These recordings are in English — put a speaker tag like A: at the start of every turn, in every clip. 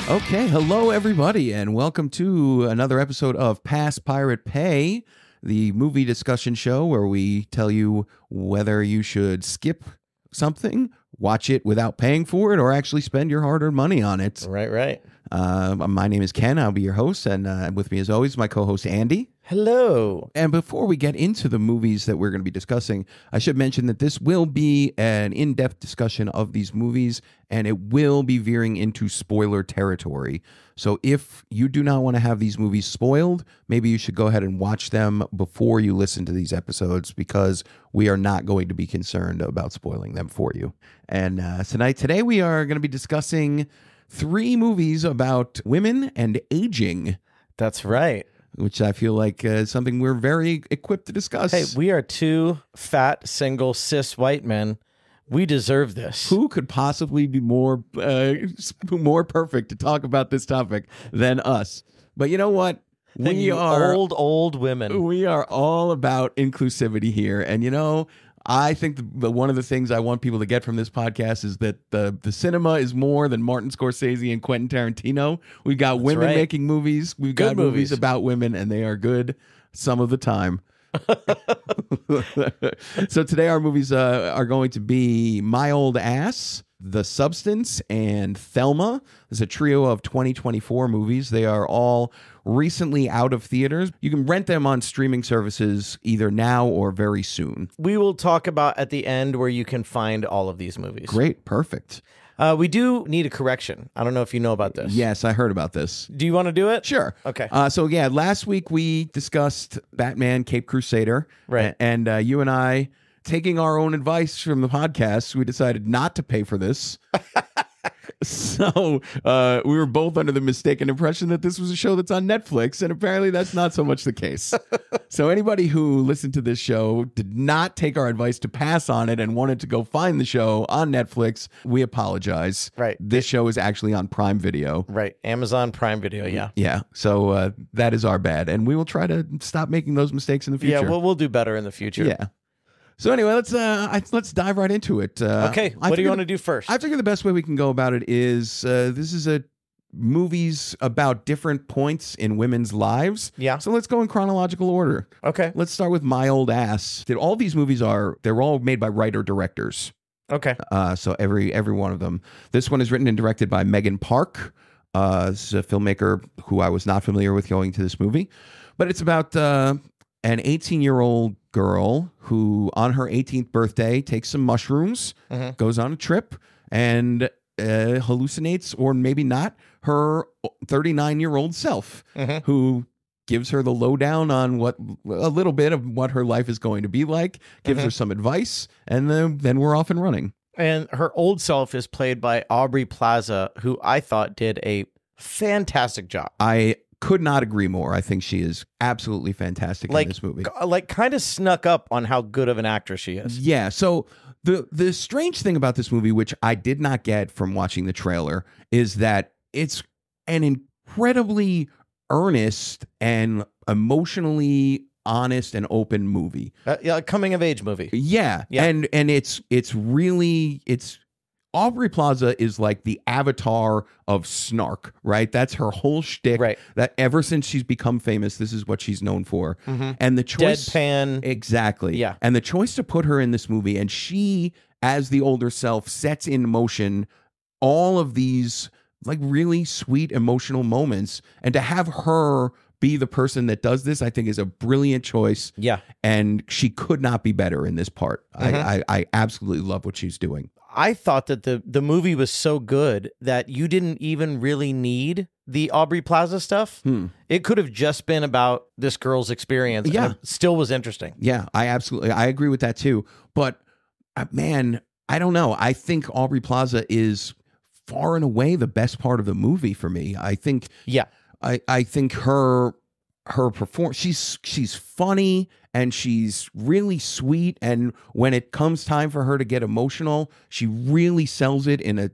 A: Okay, hello everybody, and welcome to another episode of Pass Pirate Pay, the movie discussion show where we tell you whether you should skip something, watch it without paying for it, or actually spend your hard-earned money on it.
B: Right.
A: My name is Ken. I'll be your host, and with me as always, my co-host Andy.
B: Hello.
A: And before we get into the movies that we're going to be discussing, I should mention that this will be an in-depth discussion of these movies, and it will be veering into spoiler territory. So if you do not want to have these movies spoiled, maybe you should go ahead and watch them before you listen to these episodes, because we are not going to be concerned about spoiling them for you. And today we are going to be discussing 3 movies about women and aging.
B: That's right.
A: Which I feel like is something we're very equipped to discuss.
B: Hey, we are 2 fat, single, cis white men. We deserve this.
A: Who could possibly be more perfect to talk about this topic than us? But you know what? We are
B: old women.
A: We are all about inclusivity here. And you know, I think one of the things I want people to get from this podcast is that the cinema is more than Martin Scorsese and Quentin Tarantino. We've got women making movies. We've got movies about women, and they are good some of the time. So today our movies are going to be My Old Ass, The Substance, and Thelma. There's a trio of 2024 movies. They are all recently out of theaters. You can rent them on streaming services either now or very soon.
B: We will talk about at the end where you can find all of these movies.
A: Great, perfect.
B: We do need a correction. I don't know if you know about this.
A: Yes, I heard about this.
B: Do you want to do it?
A: Sure.
B: Okay.
A: Last week we discussed Batman Cape Crusader.
B: Right.
A: And you and I, taking our own advice from the podcast, we decided not to pay for this. So we were both under the mistaken impression that this was a show that's on Netflix, and apparently that's not so much the case. So anybody who listened to this show did not take our advice to pass on it and wanted to go find the show on Netflix, we apologize.
B: Right.
A: This show is actually on Prime Video.
B: Right. Amazon Prime Video, yeah.
A: Yeah. So that is our bad, and we will try to stop making those mistakes in the future.
B: Yeah, we'll do better in the future.
A: Yeah. So anyway, let's dive right into it.
B: Okay, what do you want to do first?
A: I figure the best way we can go about it is this is a movies about different points in women's lives.
B: Yeah.
A: So let's go in chronological order.
B: Okay.
A: Let's start with My Old Ass. All these movies they're all made by writer-directors.
B: Okay.
A: So every one of them. This one is written and directed by Megan Park. This is a filmmaker who I was not familiar with going to this movie, but it's about an 18-year-old girl who on her 18th birthday takes some mushrooms, goes on a trip, and hallucinates, or maybe not, her 39-year-old self, who gives her the lowdown on a little bit of what her life is going to be like, gives her some advice, and then we're off and running.
B: And her old self is played by Aubrey Plaza, who I thought did a fantastic job.
A: I could not agree more. I think she is absolutely fantastic in this movie.
B: Like kind of snuck up on how good of an actress she is.
A: Yeah. So the strange thing about this movie, which I did not get from watching the trailer, is that it's an incredibly earnest and emotionally honest and open movie.
B: A coming of age movie.
A: Yeah. And it's Aubrey Plaza is like the avatar of snark, right? That's her whole shtick.
B: Right.
A: That ever since she's become famous, this is what she's known for. And the choice,
B: deadpan.
A: Exactly.
B: Yeah.
A: And the choice to put her in this movie, and she, as the older self, sets in motion all of these like really sweet emotional moments, and to have her be the person that does this, I think is a brilliant choice.
B: Yeah.
A: And she could not be better in this part. I absolutely love what she's doing.
B: I thought that the movie was so good that you didn't even really need the Aubrey Plaza stuff. It could have just been about this girl's experience.
A: Yeah.
B: And it still was interesting.
A: Yeah, I agree with that too. But man, I don't know. I think Aubrey Plaza is far and away the best part of the movie for me. I think.
B: Yeah.
A: I think her performance, she's funny and she's really sweet, and when it comes time for her to get emotional, she really sells it in a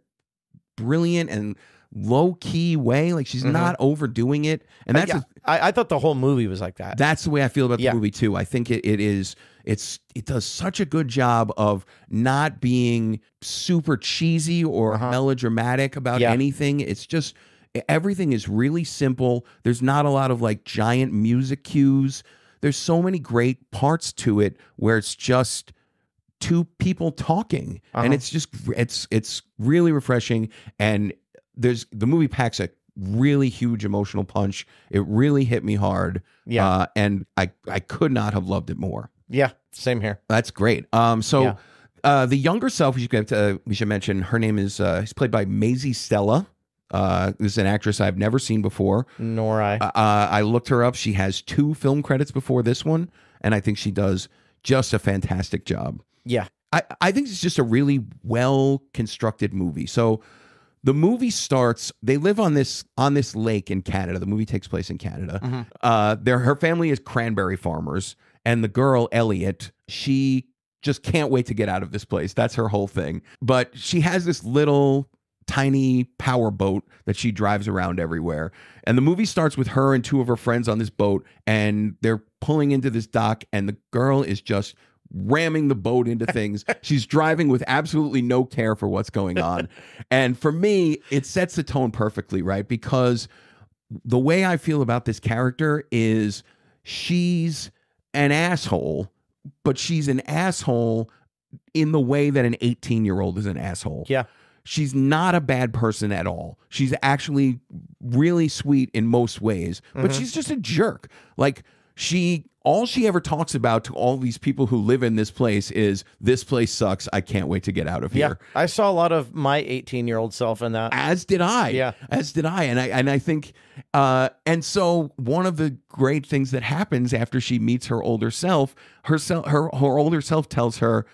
A: brilliant and low-key way. Like she's not overdoing it, and that's
B: I thought the whole movie was like that.
A: That's the way I feel about the movie too. I think it does such a good job of not being super cheesy or melodramatic about anything. It's just everything is really simple. There's not a lot of like giant music cues. There's so many great parts to it where it's just two people talking, and it's just it's really refreshing. And the movie packs a really huge emotional punch. It really hit me hard.
B: Yeah.
A: And I could not have loved it more.
B: Yeah, same here.
A: That's great. The younger self, we should mention, her name is is played by Maisie Stella. This is an actress I've never seen before.
B: Nor I.
A: I looked her up. She has 2 film credits before this one, and I think she does just a fantastic job.
B: Yeah.
A: I think it's just a really well-constructed movie. So the movie starts, they live on this lake in Canada. The movie takes place in Canada. Her family is cranberry farmers, and the girl, Elliot, she just can't wait to get out of this place. That's her whole thing. But she has this little tiny power boat that she drives around everywhere. And the movie starts with her and 2 of her friends on this boat, and they're pulling into this dock, and the girl is just ramming the boat into things. She's driving with absolutely no care for what's going on. And for me, it sets the tone perfectly, right? Because the way I feel about this character is she's an asshole, but she's an asshole in the way that an 18-year-old is an asshole.
B: Yeah.
A: She's not a bad person at all. She's actually really sweet in most ways, but she's just a jerk. Like, all she ever talks about to all these people who live in this place is, this place sucks. I can't wait to get out of here.
B: I saw a lot of my 18-year-old self in that.
A: As did I.
B: Yeah.
A: As did I. And I think, and so one of the great things that happens after she meets her older self, her older self tells her,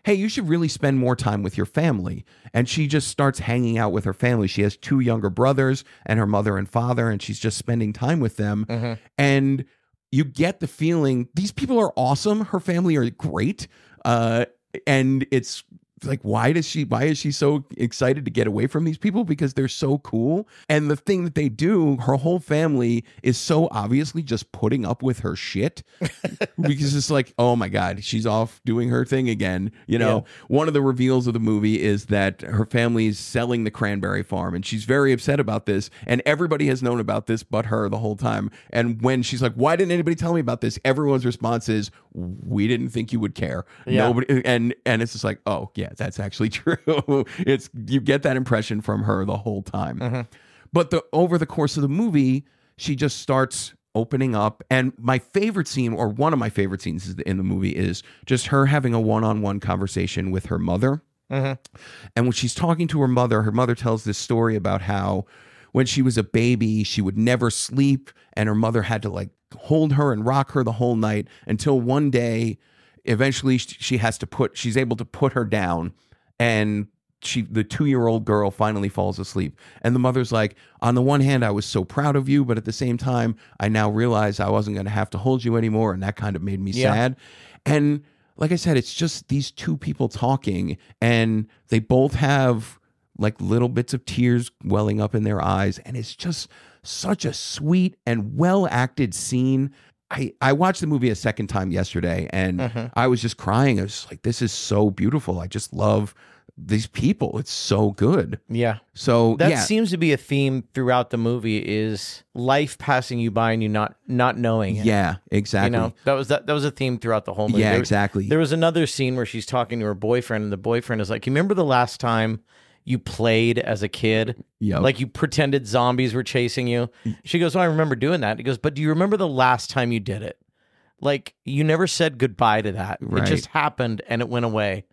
A: hey, you should really spend more time with your family. And she just starts hanging out with her family. She has 2 younger brothers and her mother and father, and she's just spending time with them. And you get the feeling these people are awesome. Her family are great. And it's like, why is she so excited to get away from these people? Because they're so cool. And the thing that they do, her whole family is so obviously just putting up with her shit because it's like, oh my God, she's off doing her thing again. You know, one of the reveals of the movie is that her family is selling the cranberry farm, and she's very upset about this. And everybody has known about this but her the whole time. And when she's like, why didn't anybody tell me about this? Everyone's response is, we didn't think you would care. Nobody. And it's just like, oh yeah, that's actually true. You get that impression from her the whole time. But over the course of the movie, she just starts opening up. And my favorite scene, or one of my favorite scenes in the movie, is just her having a one-on-one conversation with her mother. And when she's talking to her mother tells this story about how when she was a baby, she would never sleep, and her mother had to like hold her and rock her the whole night until one day, eventually she's able to put her down, and the 2-year-old girl finally falls asleep. And the mother's like, on the one hand, I was so proud of you, but at the same time, I now realize I wasn't going to have to hold you anymore. And that kind of made me sad. And like I said, it's just these 2 people talking, and they both have like little bits of tears welling up in their eyes. And it's just such a sweet and well-acted scene. I watched the movie a second time yesterday, and I was just crying. I was like, this is so beautiful. I just love these people. It's so good.
B: Yeah.
A: So
B: that seems to be a theme throughout the movie, is life passing you by and you not knowing it.
A: Yeah, exactly.
B: You know, that was a theme throughout the whole movie.
A: Yeah, exactly.
B: There was another scene where she's talking to her boyfriend, and the boyfriend is like, you remember the last time you played as a kid?
A: Yep.
B: Like you pretended zombies were chasing you. She goes, oh, I remember doing that. He goes, but do you remember the last time you did it? Like, you never said goodbye to that.
A: Right.
B: It just happened and it went away.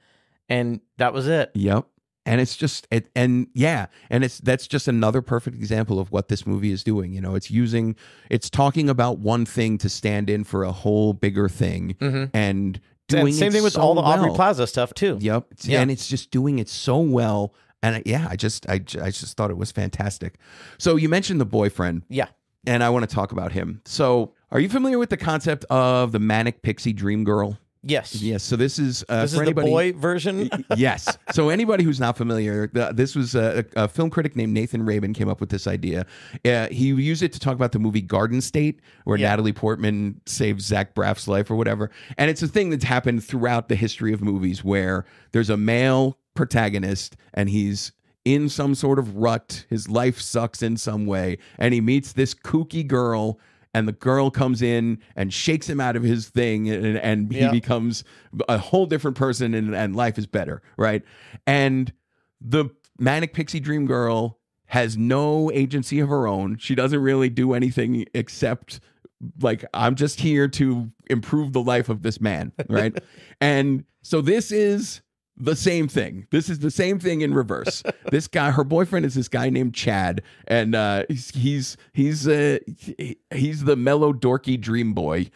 B: And that was it.
A: Yep. And it's just that's just another perfect example of what this movie is doing. You know, it's talking about one thing to stand in for a whole bigger thing, and doing
B: same thing with
A: so
B: all the
A: well.
B: Aubrey Plaza stuff too.
A: Yep. Yeah. And it's just doing it so well. And I just thought it was fantastic. So you mentioned the boyfriend.
B: Yeah.
A: And I want to talk about him. So are you familiar with the concept of the manic pixie dream girl?
B: Yes.
A: Yes. So this is
B: for anybody, the boy version.
A: Yes. So anybody who's not familiar, this was a film critic named Nathan Rabin came up with this idea. He used it to talk about the movie Garden State, where Natalie Portman saves Zach Braff's life or whatever. And it's a thing that's happened throughout the history of movies where there's a male protagonist and he's in some sort of rut. His life sucks in some way. And he meets this kooky girl, and the girl comes in and shakes him out of his thing, and he becomes a whole different person, and life is better, right? And the Manic Pixie Dream Girl has no agency of her own. She doesn't really do anything except, like, I'm just here to improve the life of this man, right? And so this is the same thing. This is the same thing in reverse. This guy, her boyfriend, is this guy named Chad, and he's the mellow dorky dream boy.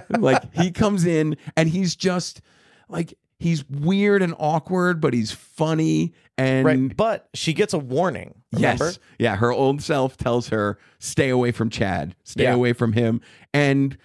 A: Like, he comes in and he's just like, he's weird and awkward, but he's funny. And
B: right, but she gets a warning. Remember?
A: Yes, yeah. Her old self tells her, "Stay away from Chad. Stay away from him." And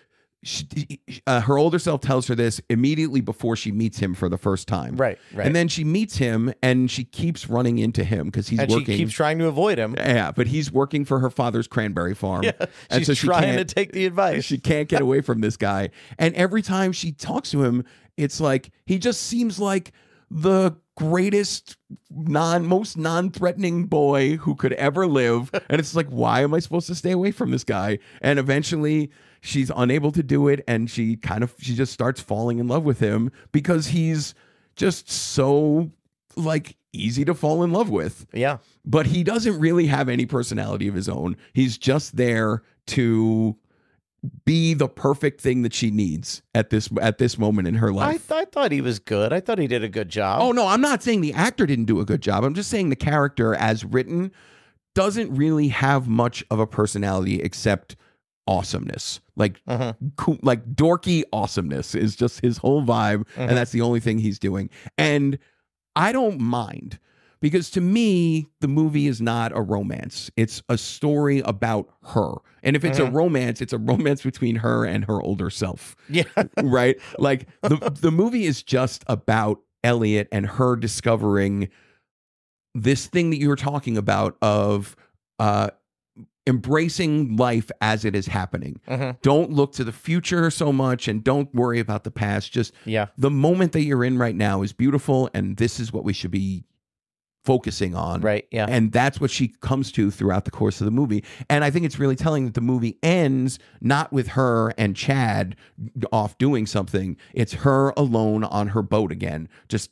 A: her older self tells her this immediately before she meets him for the first time.
B: Right.
A: And then she meets him, and she keeps running into him because he's working.
B: She keeps trying to avoid him.
A: Yeah, but he's working for her father's cranberry farm.
B: Yeah,
A: and so
B: she's trying to take the advice.
A: She can't get away from this guy. And every time she talks to him, it's like he just seems like the greatest, most non-threatening boy who could ever live. And it's like, why am I supposed to stay away from this guy? And eventually she's unable to do it, and she just starts falling in love with him because he's just so, like, easy to fall in love with.
B: Yeah.
A: But he doesn't really have any personality of his own. He's just there to be the perfect thing that she needs at this moment in her life.
B: I thought he was good. I thought he did a good job.
A: Oh, no, I'm not saying the actor didn't do a good job. I'm just saying the character as written doesn't really have much of a personality except awesomeness. Like, like dorky awesomeness is just his whole vibe, and that's the only thing he's doing. And I don't mind, because to me, the movie is not a romance. It's a story about her. And if it's a romance, it's a romance between her and her older self.
B: Yeah.
A: Right? Like, the movie is just about Elliot and her discovering this thing that you were talking about of embracing life as it is happening. Don't look to the future so much, and don't worry about the past. Just the moment that you're in right now is beautiful, and this is what we should be focusing on.
B: Right. Yeah.
A: And that's what she comes to throughout the course of the movie. And I think it's really telling that the movie ends not with her and Chad off doing something. It's her alone on her boat again, just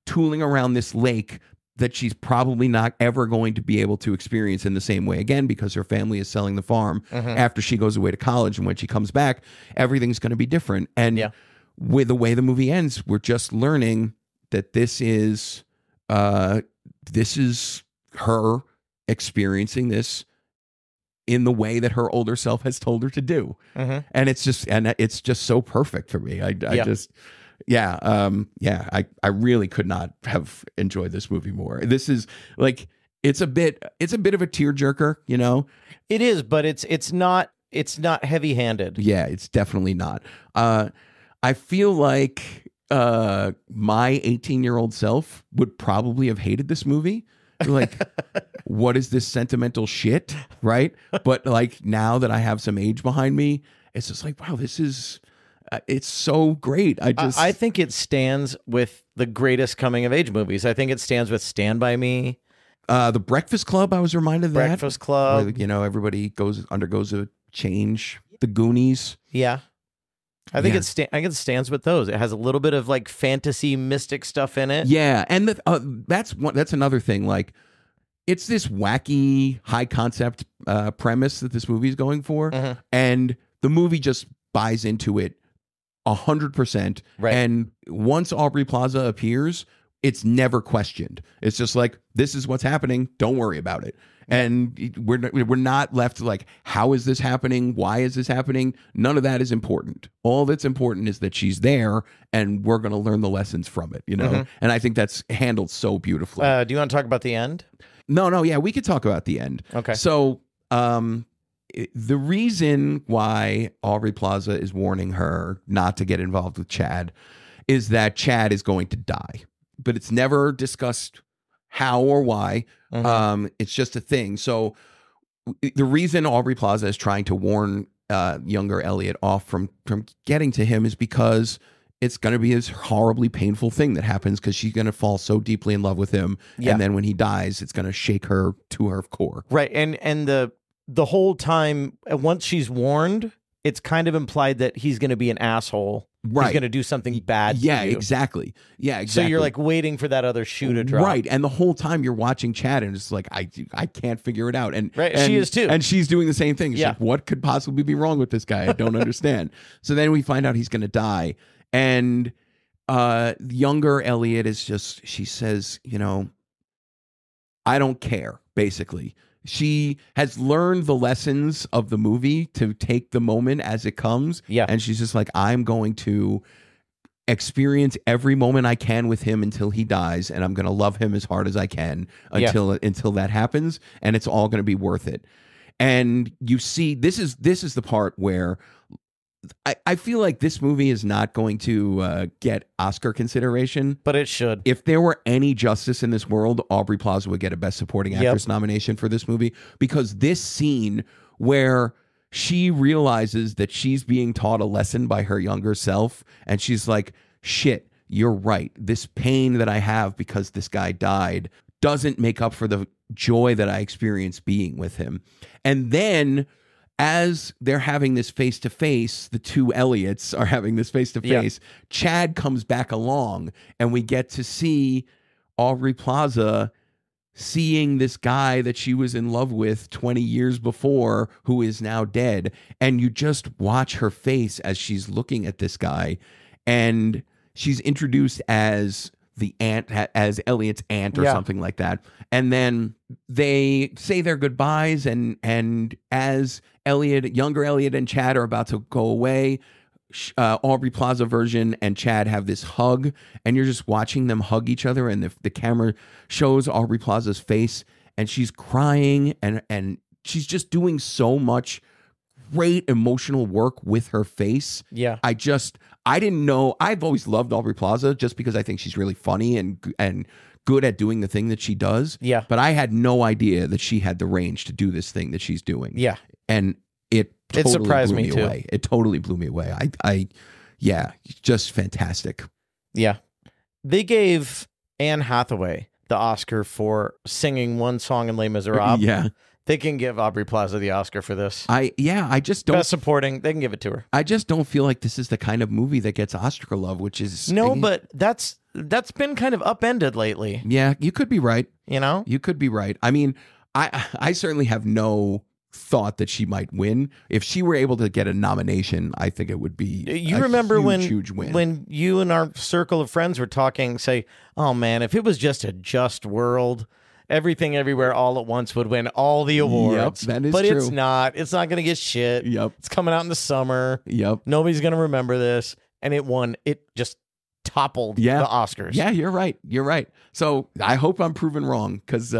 A: tooling around this lake that she's probably not ever going to be able to experience in the same way again, because her family is selling the farm after she goes away to college. And when she comes back, everything's going to be different. And with the way the movie ends, we're just learning that this is her experiencing this in the way that her older self has told her to do. And it's just so perfect for me. I really could not have enjoyed this movie more. This is like, it's a bit of a tearjerker, you know?
B: It is, but it's not heavy-handed.
A: Yeah, it's definitely not. I feel like my 18-year-old self would probably have hated this movie. Like, what is this sentimental shit, right? But like, now that I have some age behind me, it's just like, wow, this is it's so great. I
B: think it stands with the greatest coming of age movies. I think it stands with Stand By Me.
A: The Breakfast Club, I was reminded of that.
B: Breakfast Club.
A: Where, you know, everybody undergoes a change. The Goonies.
B: Yeah. I think it stands with those. It has a little bit of like fantasy mystic stuff in it.
A: Yeah, and that's another thing. Like, it's this wacky high concept premise that this movie is going for, and the movie just buys into it 100%. Right. And once Aubrey Plaza appears, it's never questioned. It's just like, this is what's happening. Don't worry about it. And we're not left like, how is this happening? Why is this happening? None of that is important. All that's important is that she's there, and we're going to learn the lessons from it, you know? And I think that's handled so beautifully.
B: Do you want to talk about the end?
A: No, yeah, we could talk about the end.
B: Okay.
A: So the reason why Aubrey Plaza is warning her not to get involved with Chad is that Chad is going to die. But it's never discussed how or why. It's just a thing. So the reason Aubrey Plaza is trying to warn younger Elliot off from getting to him is because it's going to be this horribly painful thing that happens because she's going to fall so deeply in love with him.
B: Yeah.
A: And then when he dies, it's going to shake her to her core.
B: Right. And the whole time, once she's warned, it's kind of implied that he's going to be an asshole.
A: Right.
B: He's going to do something bad.
A: Yeah,
B: to you.
A: exactly. Yeah, exactly.
B: So you're like waiting for that other shoe to drop.
A: Right. And the whole time you're watching Chad and it's like, I can't figure it out. And,
B: Right,
A: and
B: she is too.
A: And she's doing the same thing. She's
B: Yeah.
A: like, what could possibly be wrong with this guy? I don't understand. So then we find out he's going to die. And younger Elliot is just, she says, you know, I don't care, basically. She has learned the lessons of the movie to take the moment as it comes.
B: Yeah.
A: And she's just like, I'm going to experience every moment I can with him until he dies. And I'm going to love him as hard as I can until that happens. And it's all going to be worth it. And you see, this is the part where I feel like this movie is not going to get Oscar consideration.
B: But it should.
A: If there were any justice in this world, Aubrey Plaza would get a Best Supporting Actress nomination for this movie, because this scene where she realizes that she's being taught a lesson by her younger self, and she's like, shit, you're right. This pain that I have because this guy died doesn't make up for the joy that I experienced being with him. And then as they're having this face-to-face, the two Elliots are having this face-to-face, Chad comes back along, and we get to see Aubrey Plaza seeing this guy that she was in love with 20 years before, who is now dead. And you just watch her face as she's looking at this guy, and she's introduced as the aunt, as Elliot's aunt or something like that. And then they say their goodbyes, and as younger Elliot and Chad are about to go away, Aubrey Plaza version and Chad have this hug, and you're just watching them hug each other, and the camera shows Aubrey Plaza's face, and she's crying, and she's just doing so much great emotional work with her face.
B: Yeah.
A: I didn't know. I've always loved Aubrey Plaza just because I think she's really funny and good at doing the thing that she does.
B: Yeah.
A: But I had no idea that she had the range to do this thing that she's doing.
B: Yeah.
A: And it totally
B: surprised
A: blew
B: me too.
A: away. It totally blew me away. Yeah, just fantastic.
B: Yeah. They gave Anne Hathaway the Oscar for singing one song in Les Miserables.
A: Yeah.
B: They can give Aubrey Plaza the Oscar for this.
A: I just don't.
B: Best supporting, they can give it to her.
A: I just don't feel like this is the kind of movie that gets Oscar love, which is
B: No, but that's been kind of upended lately.
A: Yeah, you could be right.
B: You know?
A: You could be right. I mean, I certainly have no thought that she might win. If she were able to get a nomination, I think it would be huge win.
B: When you and our circle of friends were talking, say, oh man, if it was just a just world, Everything Everywhere All at Once would win all the awards.
A: Yep, that is
B: but
A: true.
B: it's not. It's not going to get shit.
A: Yep.
B: It's coming out in the summer.
A: Yep.
B: Nobody's going to remember this. And it won. It just toppled the Oscars.
A: Yeah, you're right. You're right. So I hope I'm proven wrong because,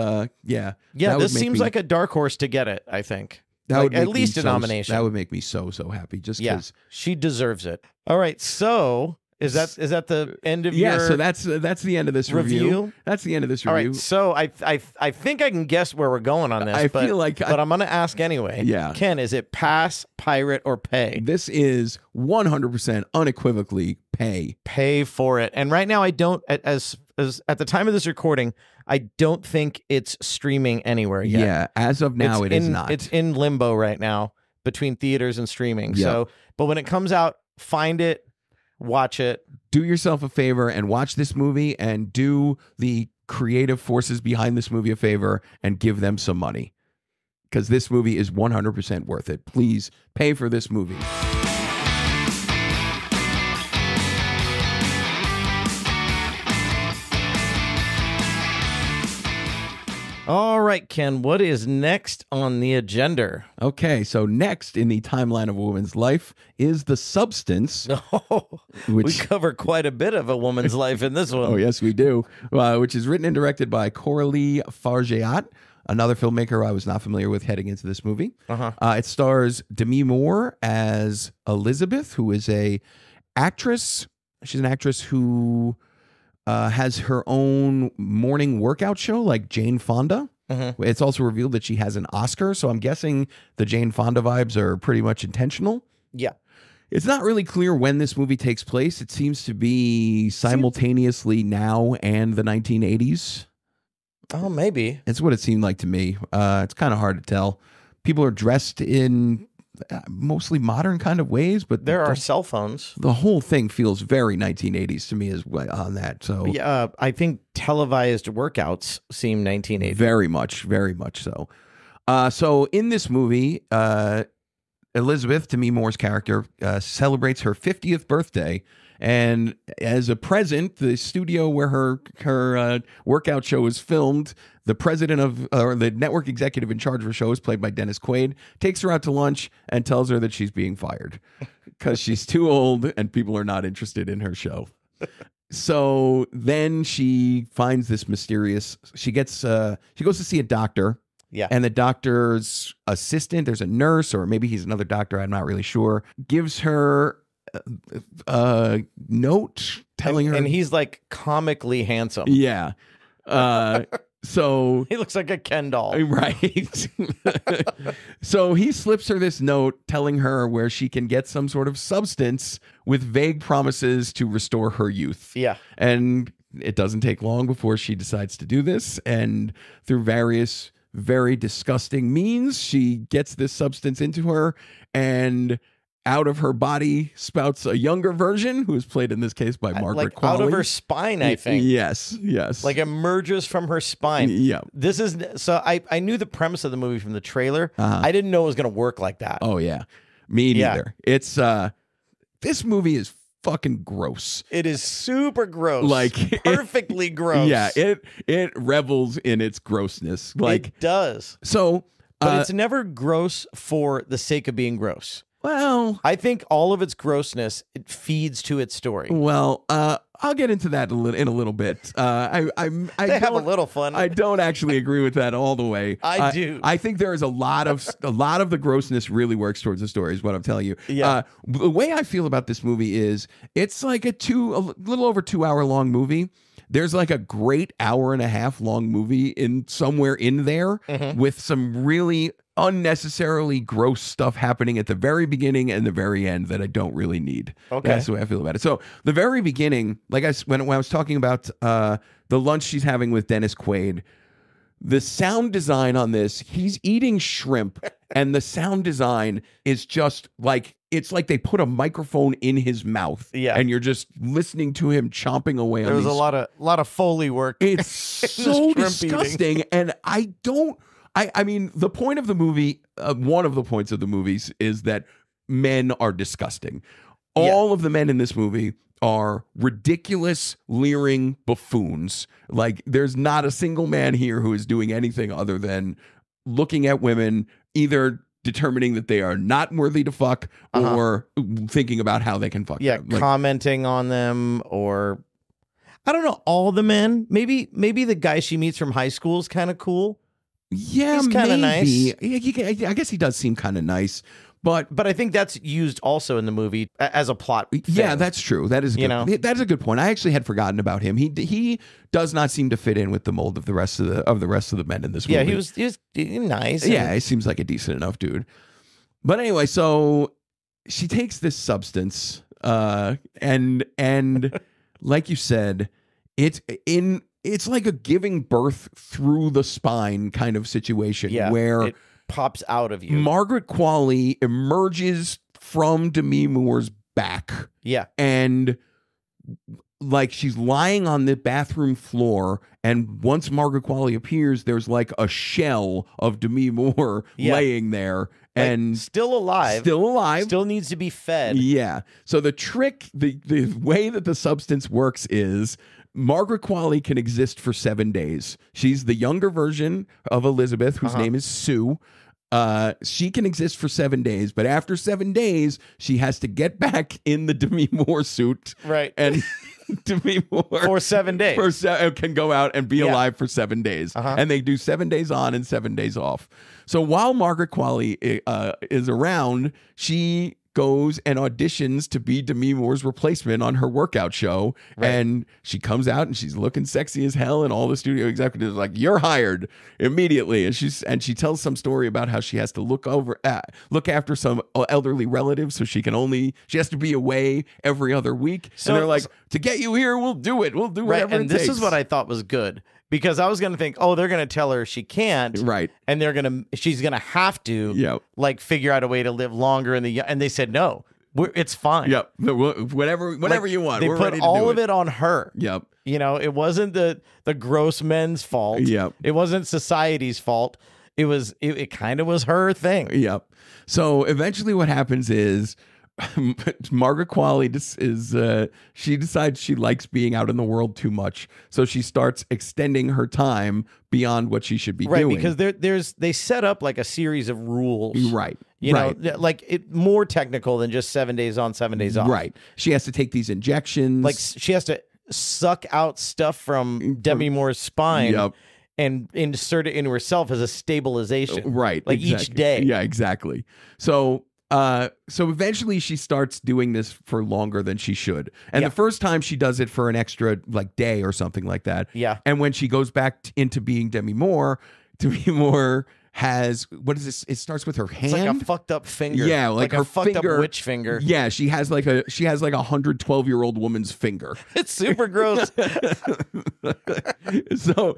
B: Yeah, this seems like a dark horse to get it, I think.
A: That would
B: at least a nomination.
A: That would make me so happy just because.
B: She deserves it. All right. So is that the end of your
A: so that's the end of this review. That's the end of this review.
B: All right. So I think I can guess where we're going on this. But I'm going to ask anyway.
A: Yeah.
B: Ken, is it pass, pirate, or pay?
A: This is 100% unequivocally pay.
B: Pay for it. And right now I don't, as at the time of this recording, I don't think it's streaming anywhere yet.
A: Yeah, as of now, it is not.
B: It's in limbo right now between theaters and streaming.
A: Yep.
B: So, but when it comes out, find it, watch it.
A: Do yourself a favor and watch this movie, and do the creative forces behind this movie a favor and give them some money, because this movie is 100% worth it. Please pay for this movie.
B: All right, Ken, what is next on the agenda?
A: Okay, so next in the timeline of a woman's life is The Substance.
B: Oh, we cover quite a bit of a woman's life in this one.
A: Oh, yes, we do. Which is written and directed by Coralie Fargeat, another filmmaker I was not familiar with heading into this movie. It stars Demi Moore as Elizabeth, who is a actress. She's an actress who has her own morning workout show like Jane Fonda. It's also revealed that she has an Oscar, so I'm guessing the Jane Fonda vibes are pretty much intentional.
B: Yeah.
A: It's not really clear when this movie takes place. It seems to be simultaneously now and the 1980s.
B: Oh, maybe.
A: It's what it seemed like to me. It's kind of hard to tell. People are dressed in mostly modern kind of ways, but
B: there are cell phones.
A: The whole thing feels very 1980s to me as well on that. So
B: yeah, I think televised workouts seem 1980s.
A: Very much so. So in this movie, Elizabeth, Demi Moore's character, celebrates her 50th birthday. And as a present, the studio where her workout show is filmed, the president of, or the network executive in charge of her show is played by Dennis Quaid, takes her out to lunch and tells her that she's being fired because she's too old and people are not interested in her show. So then she finds this mysterious, she goes to see a doctor.
B: Yeah.
A: And the doctor's assistant, there's a nurse, or maybe he's another doctor, I'm not really sure, gives her a note telling her.
B: And he's like comically handsome.
A: Yeah. So
B: he looks like a Ken doll.
A: Right. So he slips her this note telling her where she can get some sort of substance with vague promises to restore her youth.
B: Yeah.
A: And it doesn't take long before she decides to do this. And through various very disgusting means, she gets this substance into her, and out of her body spouts a younger version, who is played in this case by Margaret Qualley.
B: Out of her spine, I think.
A: Yes.
B: Like emerges from her spine.
A: Yeah.
B: This is, so I knew the premise of the movie from the trailer. I didn't know it was going to work like that.
A: Oh yeah. Me neither. It's this movie is fucking gross.
B: It is super gross.
A: Like
B: perfectly gross.
A: Yeah, it revels in its grossness. Like
B: it does.
A: So
B: but it's never gross for the sake of being gross.
A: Well,
B: I think all of its grossness, it feeds to its story.
A: Well, I'll get into that in a little bit. I
B: have a little fun.
A: I don't actually agree with that all the way.
B: I do.
A: I think there is a lot of the grossness really works towards the story, is what I'm telling you.
B: Yeah.
A: The way I feel about this movie is it's like a little over 2 hour long movie. There's like a great hour and a half long movie in somewhere in there with some really unnecessarily gross stuff happening at the very beginning and the very end that I don't really need.
B: Okay.
A: That's the way I feel about it. So the very beginning, like when I was talking about the lunch she's having with Dennis Quaid, the sound design on this, he's eating shrimp and the sound design is just like, it's like they put a microphone in his mouth, and you're just listening to him chomping away.
B: There was a lot of Foley work.
A: It's so disgusting, and I mean, the point of the movie, one of the points of the movies is that men are disgusting. All of the men in this movie are ridiculous, leering buffoons. Like, there's not a single man here who is doing anything other than looking at women, either determining that they are not worthy to fuck or thinking about how they can fuck them. Like,
B: commenting on them, or I don't know, all the men. Maybe the guy she meets from high school is kind of cool.
A: Yeah,
B: he's kind of nice.
A: I guess he does seem kind of nice. But
B: I think that's used also in the movie as a plot thing.
A: Yeah, that's true. That is that's a good point. I actually had forgotten about him. He does not seem to fit in with the mold of the rest of the men in this movie.
B: Yeah, he was nice.
A: Yeah, he seems like a decent enough dude. But anyway, so she takes this substance, and like you said, it's like a giving birth through the spine kind of situation where
B: it pops out of you.
A: Margaret Qualley emerges from Demi Moore's back.
B: Yeah.
A: And like she's lying on the bathroom floor, and once Margaret Qualley appears, there's like a shell of Demi Moore laying there.
B: Like,
A: and
B: still alive, still needs to be fed.
A: Yeah. So the trick, the way that the substance works is Margaret Qualley can exist for 7 days. She's the younger version of Elizabeth, whose name is Sue. She can exist for 7 days, but after 7 days, she has to get back in the Demi Moore suit.
B: Right.
A: And Demi Moore
B: for 7 days
A: can go out and be alive for 7 days. And they do 7 days on and 7 days off. So while Margaret Qualley is around, she goes and auditions to be Demi Moore's replacement on her workout show.
B: Right.
A: And she comes out and she's looking sexy as hell, and all the studio executives are like, you're hired immediately. And she tells some story about how she has to look after some elderly relatives, so she has to be away every other week.
B: So,
A: and they're like, to get you here, we'll do it. We'll do whatever
B: and
A: it takes.
B: this is what I thought was good. Because I was going to think, oh, they're going to tell her she can't.
A: Right.
B: And she's going to have to like figure out a way to live longer and they said, no, it's fine.
A: Yep. Whatever you want.
B: They
A: We're
B: put
A: ready to
B: all
A: do
B: of it on her.
A: Yep.
B: You know, it wasn't the gross men's fault.
A: Yep.
B: It wasn't society's fault. It kind of was her thing.
A: Yep. So eventually what happens is Margaret Qualley she decides she likes being out in the world too much, so she starts extending her time beyond what she should be doing.
B: Right, because they set up like a series of rules.
A: Right.
B: You know, like more technical than just 7 days on, 7 days off.
A: Right. She has to take these injections.
B: Like she has to suck out stuff from Demi Moore's spine.
A: Yep.
B: And insert it into herself as a stabilization.
A: Right.
B: Like
A: exactly.
B: each day.
A: Yeah, exactly. So eventually she starts doing this for longer than she should. And the first time she does it for an extra like day or something like that.
B: Yeah.
A: And when she goes back into being Demi Moore has, what is this? It starts with her hand.
B: It's like a fucked up finger.
A: Yeah, like her
B: a fucked
A: finger,
B: up witch finger.
A: Yeah, she has like a 112-year-old woman's finger.
B: It's super gross.
A: So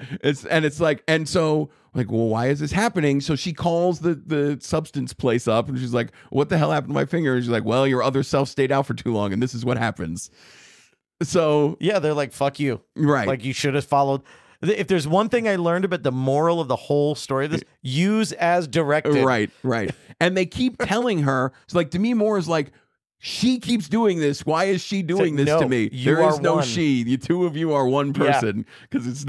A: well, why is this happening? So she calls the substance place up and she's like, what the hell happened to my finger? And she's like, well, your other self stayed out for too long and this is what happens. So
B: yeah, they're like, fuck you.
A: Right.
B: Like you should have followed. If there's one thing I learned about the moral of the whole story of this, use as directed.
A: Right. And they keep telling her, it's like Demi Moore is like, she keeps doing this. Why is she doing this to me? There is no she. The two of you are one person, because it's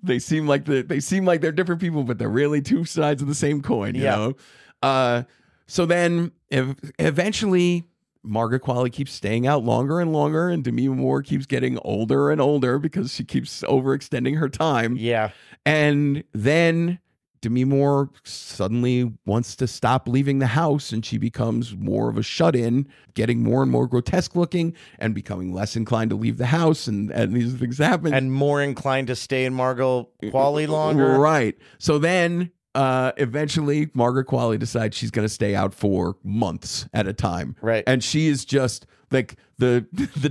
A: they seem like they're different people, but they're really two sides of the same coin. You know. So then eventually, Margaret Qualley keeps staying out longer and longer, and Demi Moore keeps getting older and older because she keeps overextending her time.
B: Yeah.
A: And then Demi Moore suddenly wants to stop leaving the house, and she becomes more of a shut-in, getting more and more grotesque looking and becoming less inclined to leave the house. And these things happen.
B: And more inclined to stay in Margot Qualley longer.
A: Right. So then eventually Margaret Qualley decides she's going to stay out for months at a time.
B: Right.
A: And she is just like the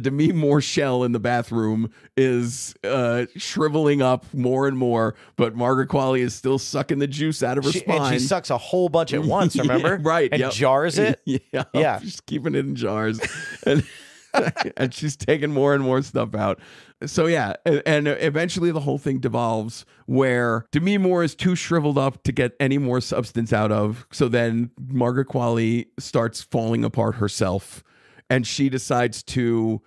A: Demi Moore shell in the bathroom is shriveling up more and more, but Margaret Qualley is still sucking the juice out of her spine.
B: And she sucks a whole bunch at once, remember?
A: Yeah, right.
B: And jars it.
A: Yeah. She's keeping it in jars. And she's taking more and more stuff out. So yeah, and eventually the whole thing devolves where Demi Moore is too shriveled up to get any more substance out of. So then Margaret Qualley starts falling apart herself, and she decides to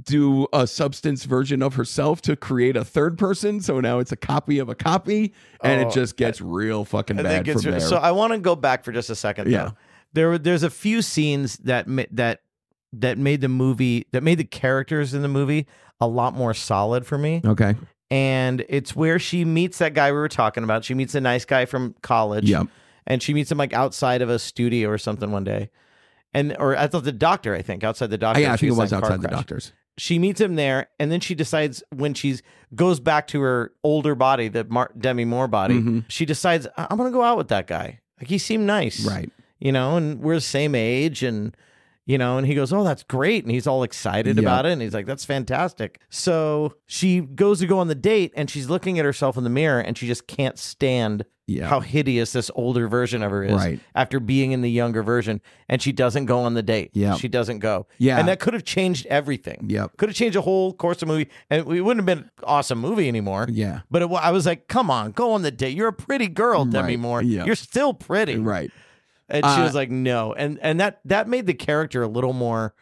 A: do a substance version of herself to create a third person. So now it's a copy of a copy, and it just gets real fucking bad from there.
B: So I want to go back for just a second.
A: Yeah.
B: There's a few scenes that made the characters in the movie a lot more solid for me.
A: Okay.
B: And it's where she meets that guy we were talking about. She meets a nice guy from college.
A: Yep.
B: And she meets him like outside of a studio or something one day. Or I thought the doctor, outside the doctor.
A: Yeah, I think it was outside the doctor's.
B: She meets him there, and then she decides when goes back to her older body, the Demi Moore body, she decides, I'm going to go out with that guy. Like, he seemed nice.
A: Right.
B: You know, and we're the same age, and and he goes, oh, that's great. And he's all excited about it. And he's like, that's fantastic. So she goes to go on the date, and she's looking at herself in the mirror, and she just can't stand how hideous this older version of her is after being in the younger version. And she doesn't go on the date. Yeah. She doesn't go. Yeah. And that could have changed everything. Yeah. Could have changed the whole course of the movie. And it wouldn't have been an awesome movie anymore. Yeah. But I was like, come on, go on the date. You're a pretty girl, Demi Moore. Yeah. You're still pretty.
A: Right.
B: And she was like, no. And that made the character a little more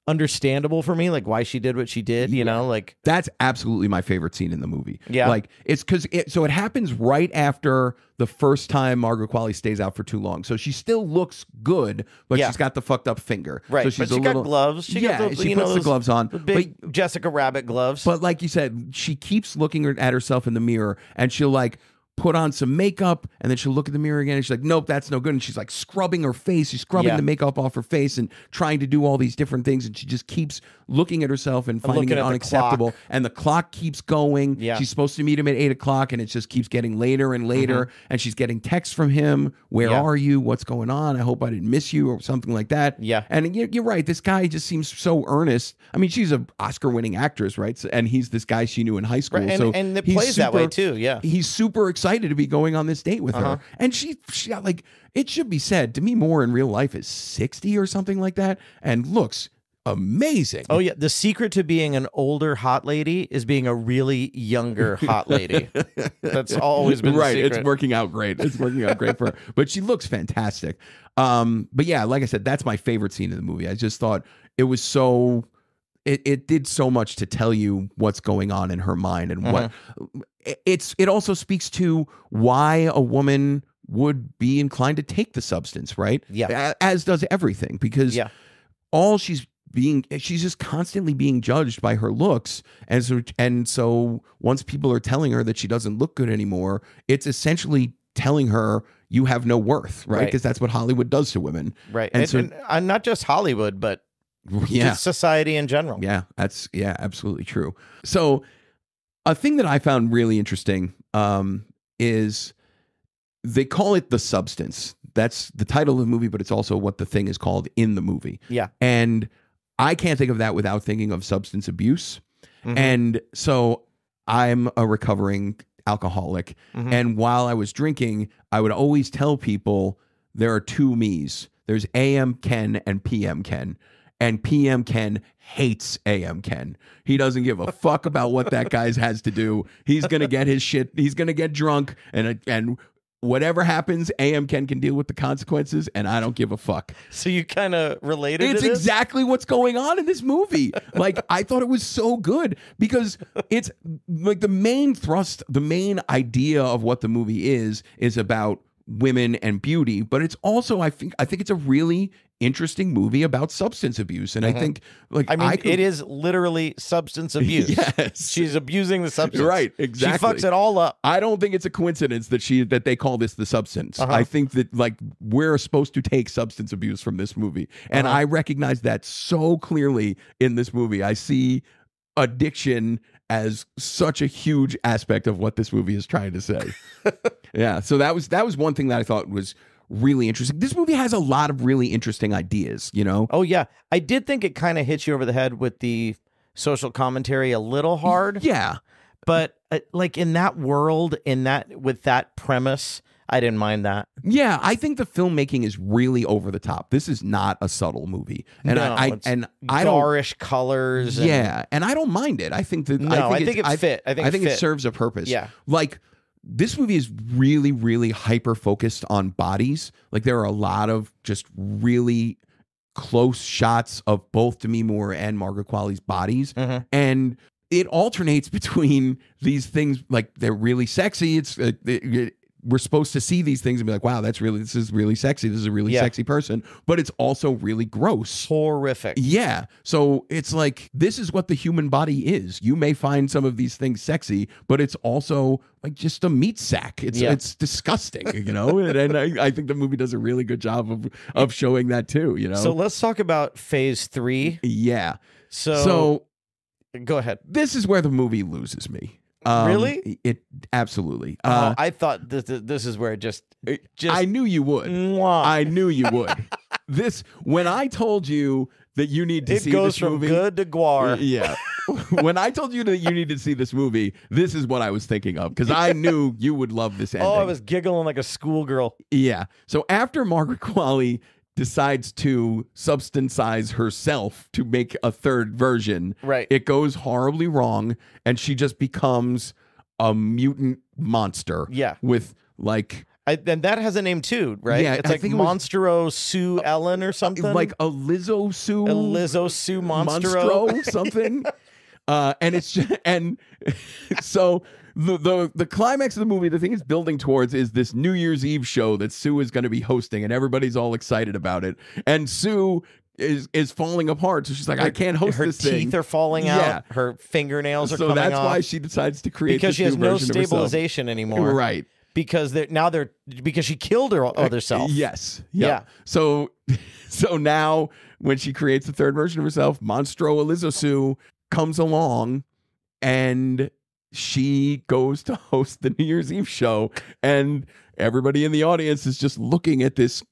B: understandable for me, like why she did what she did, like
A: that's absolutely my favorite scene in the movie.
B: Yeah.
A: Like it's because it happens right after the first time Margaret Qualley stays out for too long. So she still looks good, but she's got the fucked up finger.
B: Right.
A: So
B: but she got gloves. She got those,
A: she puts the gloves on.
B: The big Jessica Rabbit gloves.
A: But like you said, she keeps looking at herself in the mirror, and she'll like put on some makeup, and then she'll look at the mirror again and she's like, nope, that's no good. And she's like scrubbing her face. She's scrubbing the makeup off her face and trying to do all these different things. And she just keeps looking at herself and finding it unacceptable. And the clock keeps going.
B: Yeah.
A: She's supposed to meet him at 8 o'clock and it just keeps getting later and later. And she's getting texts from him. Where are you? What's going on? I hope I didn't miss you, or something like that.
B: Yeah.
A: And you're right. This guy just seems so earnest. I mean, she's an Oscar-winning actress, right? So, and he's this guy she knew in high school.
B: Right. And it
A: he's
B: plays that way too. Yeah.
A: He's super excited to be going on this date with her. And she got, like, it should be said, Demi Moore in real life is 60 or something like that and looks amazing.
B: Oh, yeah. The secret to being an older hot lady is being a really younger hot lady. That's always been
A: right.
B: the secret.
A: It's working out great. It's working out great for her. But she looks fantastic. But yeah, like I said, that's my favorite scene in the movie. I just thought it was so... It did so much to tell you what's going on in her mind and what it also speaks to why a woman would be inclined to take the substance, right?
B: Yeah.
A: As does everything, because all she's just constantly being judged by her looks. And so once people are telling her that she doesn't look good anymore, it's essentially telling her you have no worth, right? Because that's what Hollywood does to women.
B: Right. And not just Hollywood, but just society in general.
A: Yeah, that's absolutely true. So a thing that I found really interesting is they call it The Substance. That's the title of the movie, but it's also what the thing is called in the movie.
B: Yeah.
A: And I can't think of that without thinking of substance abuse. And so I'm a recovering alcoholic. And while I was drinking, I would always tell people there are two me's. There's AM Ken and PM Ken. And PM Ken hates AM Ken. He doesn't give a fuck about what that guy has to do. He's going to get his shit. He's going to get drunk. And whatever happens, AM Ken can deal with the consequences. And I don't give a fuck.
B: So you kind of related
A: It's
B: to this?
A: exactly what's going on in this movie. Like, I thought it was so good because it's like the main thrust, the main idea of what the movie is about women and beauty, but it's also I think it's a really interesting movie about substance abuse, and I think it is literally substance abuse.
B: Yes, she's abusing the substance.
A: Right, exactly.
B: She fucks it all up.
A: I don't think it's a coincidence that they call this The Substance. I think that like we're supposed to take substance abuse from this movie, and I recognize that so clearly in this movie. I see addiction as such a huge aspect of what this movie is trying to say. Yeah, so that was one thing that I thought was really interesting. This movie has a lot of really interesting ideas, you know?
B: Oh, yeah. I did think it kind of hits you over the head with the social commentary a little hard.
A: Yeah.
B: But like in that world, with that premise, I didn't mind that.
A: Yeah, I think the filmmaking is really over the top. This is not a subtle movie, and I don't
B: garish colors.
A: And I don't mind it. I think that
B: I think it
A: serves a purpose.
B: Yeah,
A: like this movie is really, really hyper focused on bodies. Like there are a lot of just really close shots of both Demi Moore and Margaret Qualley's bodies, and it alternates between these things. Like they're really sexy. We're supposed to see these things and be like, wow, this is really sexy. This is a really sexy person. But it's also really gross.
B: Horrific.
A: Yeah. So it's like, this is what the human body is. You may find some of these things sexy, but it's also like just a meat sack. It's disgusting, you know? and I think the movie does a really good job of showing that too, you know?
B: So let's talk about phase 3.
A: Yeah.
B: So go ahead.
A: This is where the movie loses me.
B: Really?
A: It absolutely.
B: I thought this is where it just.
A: I knew you would. I knew you would. When I told you that you need to see this movie,
B: it goes from good to guar.
A: Yeah. When I told you that you need to see this movie, this is what I was thinking of because I knew you would love this ending.
B: Oh, I was giggling like a schoolgirl.
A: Yeah. So after Margaret Qualley decides to substancize herself to make a third version,
B: right?
A: It goes horribly wrong, and she just becomes a mutant monster.
B: Yeah,
A: with like.
B: And that has a name too, right?
A: Yeah,
B: it's like Monstro Sue Ellen or something.
A: Like a Lizzo Sue
B: Monstro
A: something. And it's just, and so the climax of the movie, the thing it's building towards is this New Year's Eve show that Sue is going to be hosting, and everybody's all excited about it. And Sue is falling apart, so she's like, I can't host this thing.
B: Her teeth are falling out. Her fingernails are coming off.
A: So that's why she decides to create
B: because
A: this
B: she has
A: new
B: no
A: version of herself.
B: stabilization anymore.
A: Right.
B: because because she killed her other self.
A: Yes.
B: Yeah.
A: So now when she creates the third version of herself, Monstro Elizosu comes along and she goes to host the New Year's Eve show, and everybody in the audience is just looking at this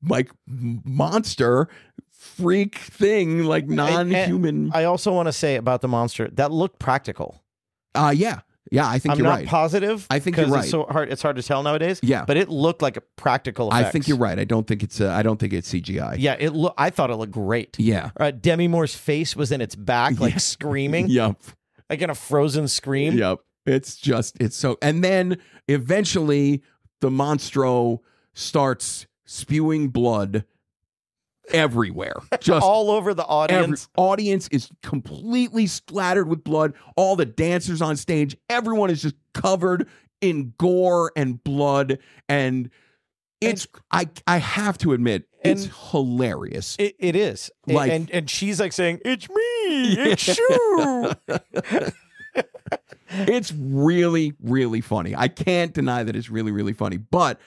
A: like monster freak thing, like non-human.
B: And I also want to say about the monster that looked practical.
A: Yeah, I think
B: I'm
A: you're
B: not
A: right.
B: positive.
A: I think you're right.
B: It's hard to tell nowadays.
A: Yeah,
B: but it looked like a practical effects.
A: I think you're right. I don't think it's CGI.
B: Yeah, I thought it looked great.
A: Yeah.
B: Demi Moore's face was in its back, like screaming.
A: Yep.
B: Like in a frozen scream.
A: Yep. It's so. And then eventually the Monstro starts spewing blood everywhere, just
B: all over the audience.
A: Audience is completely splattered with blood. All the dancers on stage, everyone is just covered in gore and blood, and it's I have to admit it's hilarious.
B: It is.
A: Like,
B: and she's like saying, "It's me, it's you."
A: It's really, really funny. I can't deny that it's really, really funny. But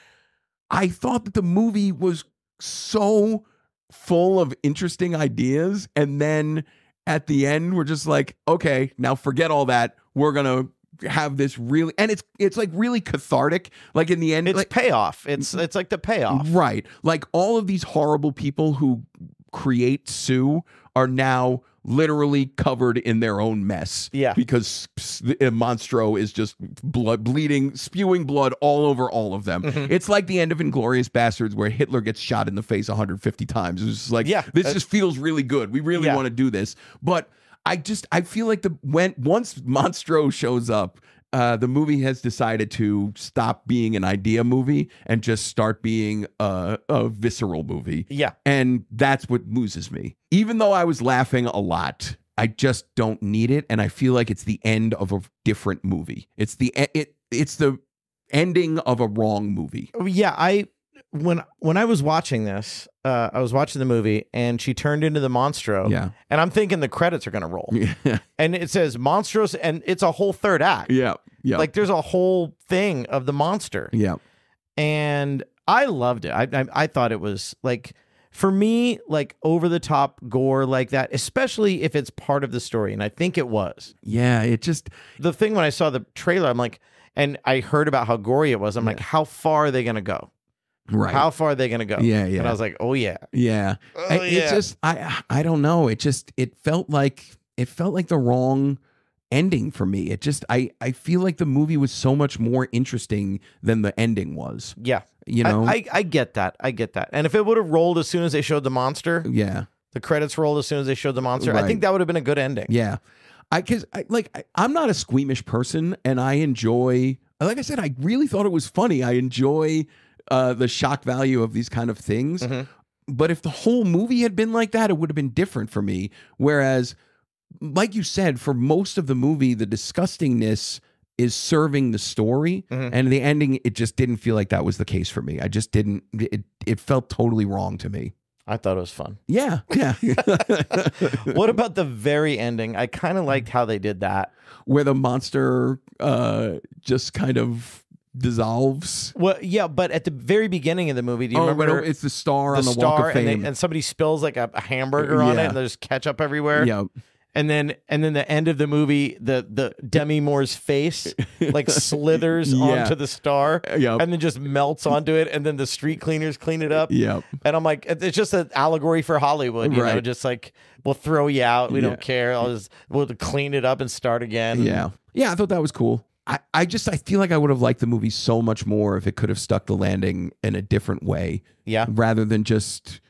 A: I thought that the movie was so full of interesting ideas, and then at the end we're just like, okay, now forget all that. We're gonna have this really, and it's like really cathartic. Like in the end,
B: it's
A: like,
B: payoff. It's like the payoff,
A: right? Like all of these horrible people who create Sue are now literally covered in their own mess.
B: Yeah,
A: because Monstro is just bleeding, spewing blood all over all of them. Mm-hmm. It's like the end of Inglourious Bastards, where Hitler gets shot in the face 150 times. It's just like, this just feels really good. We really want to do this. But I feel like once Monstro shows up, the movie has decided to stop being an idea movie and just start being a visceral movie. Yeah. And that's what loses me. Even though I was laughing a lot, I just don't need it. And I feel like it's the end of a different movie. It's the ending of a wrong movie.
B: Yeah. When I was watching this, I was watching the movie, and she turned into the Monstro. Yeah. And I'm thinking the credits are going to roll. Yeah. And it says Monstros, and it's a whole third act. Yeah. Yeah. Like there's a whole thing of the monster. Yeah. And I loved it. I thought it was like, for me, like over the top gore like that, especially if it's part of the story. And I think it was.
A: Yeah. It just,
B: the thing when I saw the trailer, I'm like, and I heard about how gory it was. I'm like, how far are they going to go? Right. How far are they going to go? Yeah, yeah. And I was like, oh yeah.
A: Yeah. It's just, I don't know. It felt like the wrong ending for me. It just, I feel like the movie was so much more interesting than the ending was. Yeah. You know?
B: I get that. I get that. And if it would have rolled as soon as they showed the monster. Yeah. The credits rolled as soon as they showed the monster. Right. I think that would have been a good ending.
A: Yeah. I'm not a squeamish person, and I enjoy, like I said, I really thought it was funny. I enjoy the shock value of these kind of things. Mm-hmm. But if the whole movie had been like that, it would have been different for me. Whereas, like you said, for most of the movie, the disgustingness is serving the story. Mm-hmm. And the ending, it just didn't feel like that was the case for me. I just didn't, it felt totally wrong to me.
B: I thought it was fun.
A: Yeah. Yeah.
B: What about the very ending? I kind of liked how they did that.
A: Where the monster just kind of dissolves.
B: Well, yeah, but at the very beginning of the movie, do you remember?
A: No, it's the star on the Walk of Fame.
B: And somebody spills like a hamburger on it, and there's ketchup everywhere. Yeah. And then the end of the movie, the Demi Moore's face like slithers onto the star, and then just melts onto it, and then the street cleaners clean it up. Yep. And I'm like, it's just an allegory for Hollywood, you know, just like, we'll throw you out, we don't care. We'll clean it up and start again.
A: Yeah. Yeah, I thought that was cool. I feel like I would have liked the movie so much more if it could have stuck the landing in a different way. Yeah. Rather than just,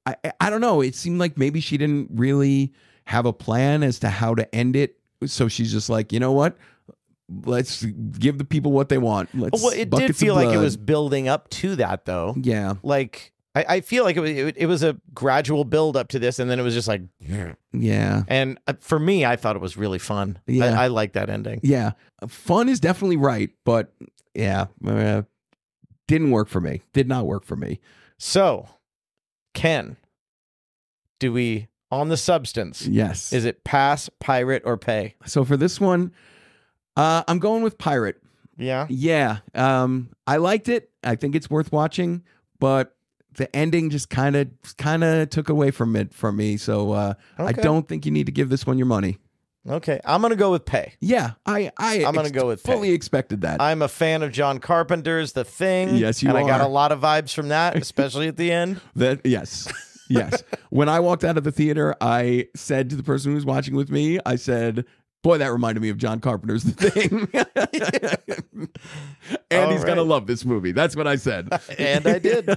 A: I don't know. It seemed like maybe she didn't really have a plan as to how to end it. So she's just like, you know what? Let's give the people what they want.
B: Well, it did feel like it was building up to that, though. Yeah. Like, I feel like it was a gradual build up to this, and then it was just like, yeah. And for me, I thought it was really fun. Yeah. I like that ending.
A: Yeah. Fun is definitely right, but yeah, didn't work for me. Did not work for me.
B: So, Ken, do we... on the substance.
A: Yes.
B: Is it pass, pirate, or pay?
A: So for this one, I'm going with pirate.
B: Yeah.
A: Yeah. I liked it. I think it's worth watching, but the ending just kind of took away from it from me. So I
B: Okay.
A: don't think you need to give this one your money.
B: Okay. I'm going to go with Pay.
A: Yeah, I'm
B: gonna go with
A: fully
B: Pay.
A: expected that.
B: I'm a fan of John Carpenter's The Thing.
A: Yes, you
B: and
A: are.
B: I got a lot of vibes from that, especially at the end.
A: Yes. When I walked out of the theater, I said to the person who was watching with me, I said, boy, that reminded me of John Carpenter's The Thing. And he's going to love this movie. That's what I said.
B: And I did.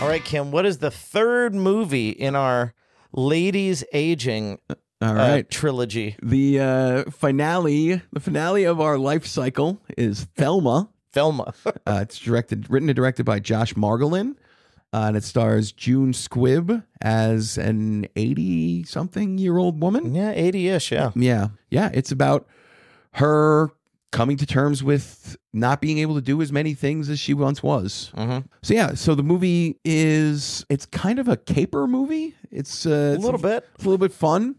B: All right, Kim, what is the third movie in our ladies aging
A: All right.
B: trilogy?
A: The finale of our life cycle is Thelma. It's written and directed by Josh Margolin. And it stars June Squibb as an 80-something-year-old woman.
B: Yeah, 80-ish, yeah.
A: Yeah. It's about her coming to terms with not being able to do as many things as she once was.
B: Mm-hmm.
A: So the movie it's kind of a caper movie. It's a little bit fun.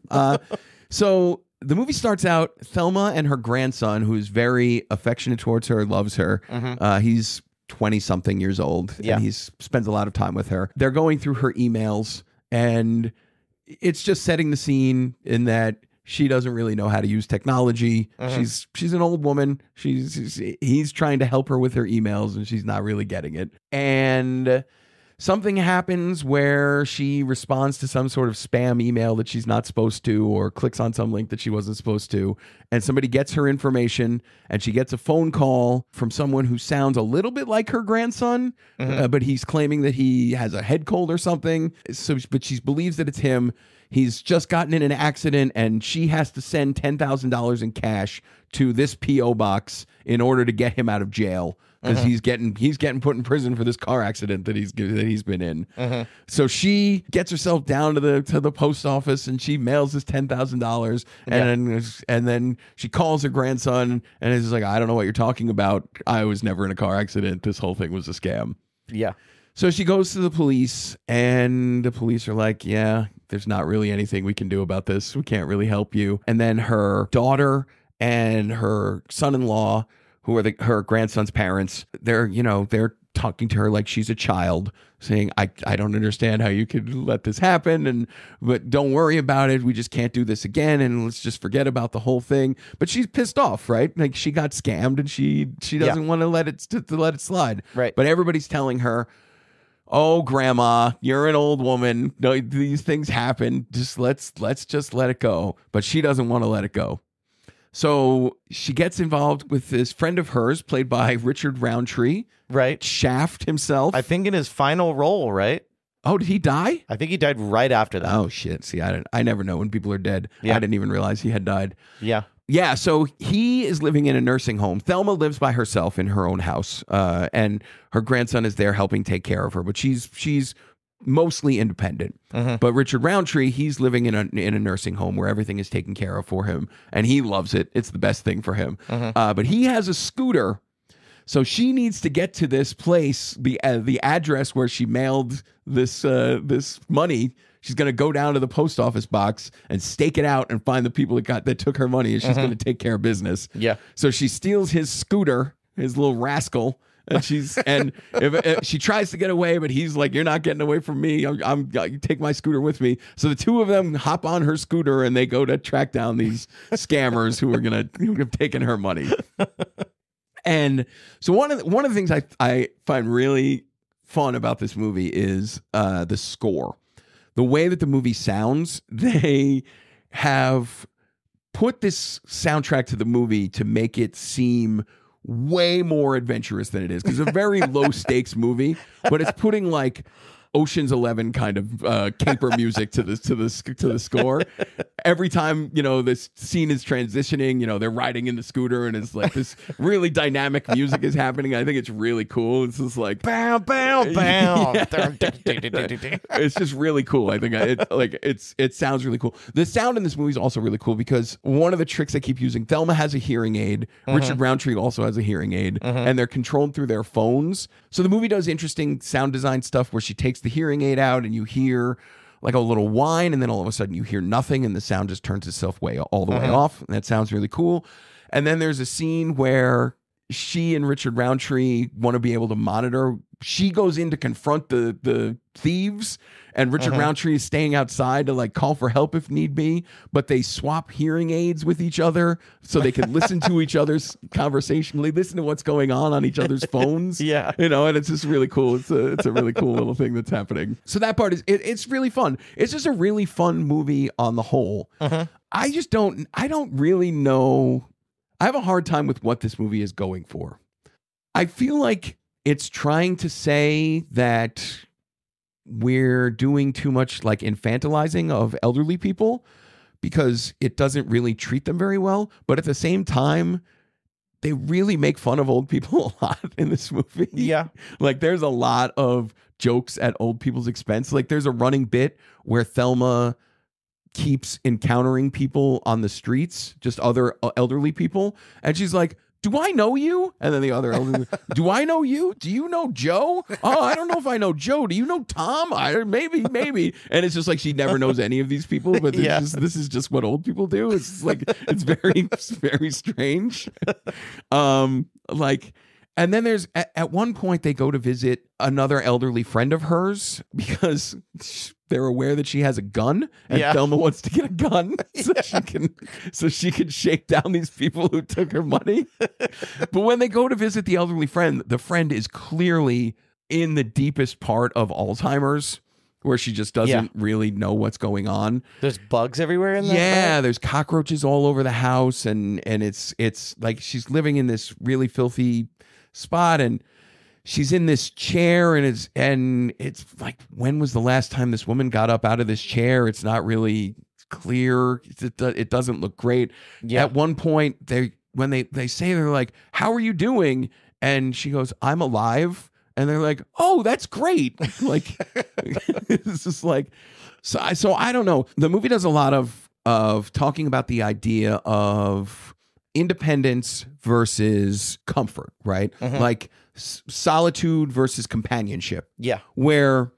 A: So the movie starts out, Thelma and her grandson, who's very affectionate towards her, loves her.
B: Mm-hmm.
A: He's 20-something years old, and he spends a lot of time with her. They're going through her emails, and it's just setting the scene in that she doesn't really know how to use technology. She's an old woman. He's trying to help her with her emails, and she's not really getting it. And something happens where she responds to some sort of spam email that she's not supposed to, or clicks on some link that she wasn't supposed to, and somebody gets her information, and she gets a phone call from someone who sounds a little bit like her grandson, but he's claiming that he has a head cold or something. But she believes that it's him. He's just gotten in an accident, and she has to send $10,000 in cash to this P.O. box in order to get him out of jail, because he's getting put in prison for this car accident that he's been in. So she gets herself down to the post office, and she mails this $10,000, and then she calls her grandson and is like, I don't know what you're talking about. I was never in a car accident. This whole thing was a scam.
B: Yeah.
A: So she goes to the police, and the police are like, yeah, there's not really anything we can do about this. We can't really help you. And then her daughter and her son-in-law, who are her grandson's parents, they're talking to her like she's a child, saying, I don't understand how you could let this happen, but don't worry about it. We just can't do this again, and let's just forget about the whole thing. But she's pissed off, right? Like, she got scammed, and she doesn't want to let it slide.
B: Right.
A: But everybody's telling her, oh, grandma, you're an old woman. No, these things happen. Just let's just let it go. But she doesn't want to let it go. So she gets involved with this friend of hers, played by Richard Roundtree.
B: Right.
A: Shaft himself.
B: I think in his final role, right?
A: Oh, did he die?
B: I think he died right after that.
A: Oh, shit. See, I never know when people are dead.
B: Yeah.
A: I didn't even realize he had died.
B: Yeah.
A: Yeah, so he is living in a nursing home. Thelma lives by herself in her own house, and her grandson is there helping take care of her, but she's mostly independent. But Richard Roundtree, he's living in a nursing home where everything is taken care of for him, and he loves it. It's the best thing for him. But he has a scooter, so she needs to get to this place, the address where she mailed this money. She's going to go down to the post office box and stake it out and find the people that took her money, and she's going to take care of business.
B: Yeah.
A: So she steals his scooter, his little rascal, and if she tries to get away, but he's like, "You're not getting away from me. You take my scooter with me." So the two of them hop on her scooter, and they go to track down these scammers who have taken her money. And so one of the things I find really fun about this movie is the score. The way that the movie sounds, they have put this soundtrack to the movie to make it seem way more adventurous than it is, because it's a very low stakes movie, but it's putting like Ocean's 11 kind of caper music to the score, every time, this scene is transitioning, they're riding in the scooter and it's like this really dynamic music is happening. I think it's really cool. It's just like
B: bow, bow, bow.
A: It's just really cool. I think it sounds really cool. The sound in this movie is also really cool because one of the tricks they keep using, Thelma has a hearing aid. Richard Roundtree also has a hearing aid, and they're controlled through their phones. So the movie does interesting sound design stuff where she takes the hearing aid out and you hear like a little whine, and then all of a sudden you hear nothing and the sound just turns itself all the way off. And that sounds really cool. And then there's a scene where she and Richard Roundtree want to be able to monitor. She goes in to confront the thieves, and Richard Roundtree is staying outside to like call for help if need be, but they swap hearing aids with each other so they can listen to each other's conversation. They listen to what's going on each other's phones.
B: Yeah.
A: And it's just really cool. It's a really cool little thing that's happening. So that part is, it's really fun. It's just a really fun movie on the whole. I don't really know. I have a hard time with what this movie is going for. I feel like it's trying to say that we're doing too much like infantilizing of elderly people because it doesn't really treat them very well. But at the same time, they really make fun of old people a lot in this movie.
B: Yeah.
A: Like there's a lot of jokes at old people's expense. Like there's a running bit where Thelma keeps encountering people on the streets, just other elderly people. And she's like, do I know you? And then the other elderly, do I know you? Do you know Joe? Oh, I don't know if I know Joe. Do you know Tom? Maybe. And it's just like she never knows any of these people, but this is just what old people do. It's like, it's very strange. And then there's at one point they go to visit another elderly friend of hers because they're aware that she has a gun, and Thelma wants to get a gun so she can shake down these people who took her money. But when they go to visit the elderly friend, the friend is clearly in the deepest part of Alzheimer's, where she just doesn't really know what's going on.
B: There's bugs everywhere in there.
A: Yeah, there's cockroaches all over the house, and it's like she's living in this really filthy spot, and she's in this chair, and it's like, when was the last time this woman got up out of this chair? It's not really clear. It doesn't look great. At one point, when they say, they're like, how are you doing? And she goes, I'm alive. And they're like, oh, that's great. Like, it's just like, so I don't know. The movie does a lot of talking about the idea of independence versus comfort, right? Like solitude versus companionship.
B: Yeah.
A: Where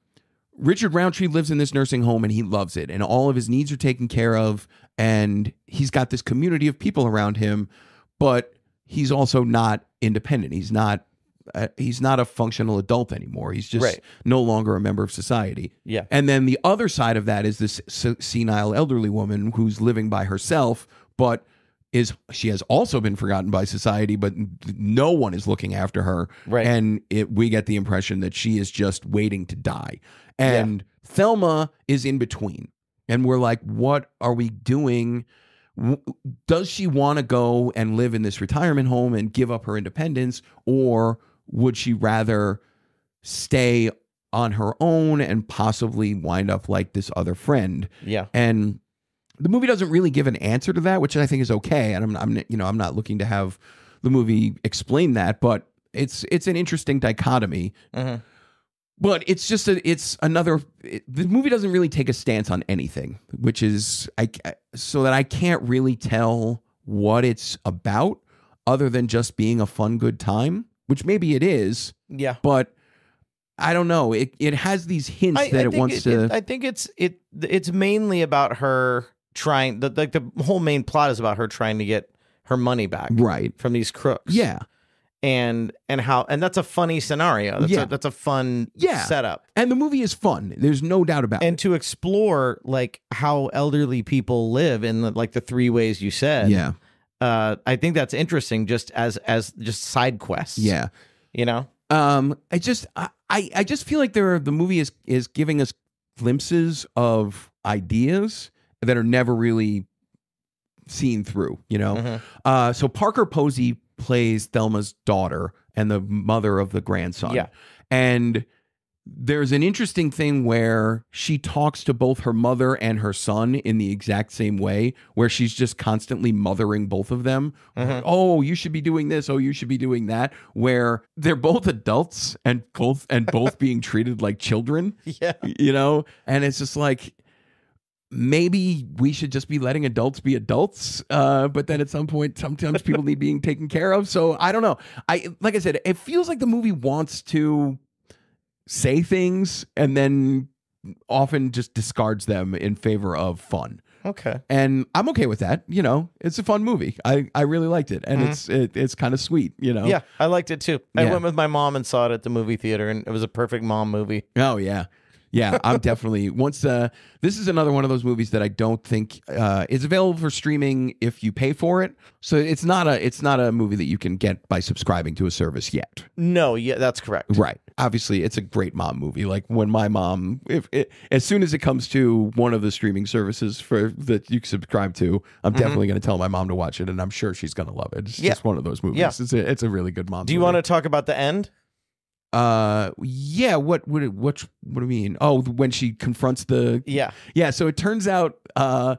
A: Richard Roundtree lives in this nursing home and he loves it, and all of his needs are taken care of, and he's got this community of people around him, but he's also not independent. He's not a functional adult anymore. He's just no longer a member of society.
B: Yeah.
A: And then the other side of that is this senile elderly woman who's living by herself, but she has also been forgotten by society, but no one is looking after her.
B: Right.
A: And we get the impression that she is just waiting to die. And Thelma is in between. And we're like, what are we doing? Does she want to go and live in this retirement home and give up her independence? Or would she rather stay on her own and possibly wind up like this other friend?
B: Yeah.
A: And the movie doesn't really give an answer to that, which I think is okay. And I'm not looking to have the movie explain that, but it's an interesting dichotomy. But it's just the movie doesn't really take a stance on anything, which is so that I can't really tell what it's about other than just being a fun, good time, which maybe it is. Yeah. But I don't know. It has these hints that it wants to.
B: I think it's mainly about her trying. The whole main plot is about her trying to get her money back,
A: right,
B: from these crooks.
A: Yeah.
B: And that's a funny scenario. That's a fun setup.
A: And the movie is fun. There's no doubt about it.
B: And to explore like how elderly people live in the three ways you said.
A: Yeah.
B: I think that's interesting just as just side quests.
A: Yeah.
B: You know?
A: I just feel like the movie is giving us glimpses of ideas that are never really seen through, you know? So Parker Posey plays Thelma's daughter and the mother of the grandson.
B: Yeah.
A: And there's an interesting thing where she talks to both her mother and her son in the exact same way, where she's just constantly mothering both of them. Oh, you should be doing this. Oh, you should be doing that. Where they're both adults and both being treated like children.
B: Yeah.
A: You know, and it's just like, maybe we should just be letting adults be adults. But then at some point, sometimes people need being taken care of. So I don't know. Like I said, it feels like the movie wants to say things and then often just discards them in favor of fun.
B: Okay.
A: And I'm okay with that. You know, it's a fun movie. I really liked it. And it's kind of sweet, you know?
B: Yeah, I liked it too. I went with my mom and saw it at the movie theater, and it was a perfect mom movie.
A: Oh, yeah. Yeah, I'm definitely this is another one of those movies that I don't think is available for streaming if you pay for it. So it's not a movie that you can get by subscribing to a service yet.
B: No, yeah, that's correct.
A: Right. Obviously, it's a great mom movie. Like when my mom, as soon as it comes to one of the streaming services that you can subscribe to, I'm definitely going to tell my mom to watch it, and I'm sure she's going to love it. It's just one of those movies.
B: Yeah.
A: It's a really good mom movie.
B: Do you want to talk about the end?
A: Yeah, what do you mean? Oh, when she confronts yeah, so it turns out the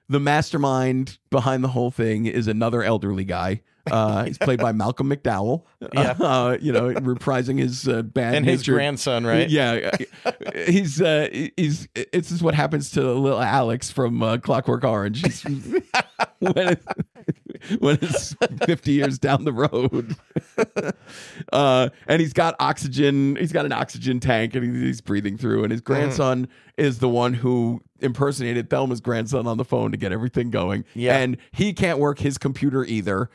A: mastermind behind the whole thing is another elderly guy. He's played by Malcolm McDowell. You know, reprising his bad
B: and
A: nature.
B: his grandson, right?
A: Yeah, he's this is what happens to little Alex from Clockwork Orange. When it's 50 years down the road. And he's got oxygen. He's got an oxygen tank and he's breathing through. And his grandson is the one who impersonated Thelma's grandson on the phone to get everything going.
B: Yeah.
A: And he can't work his computer either.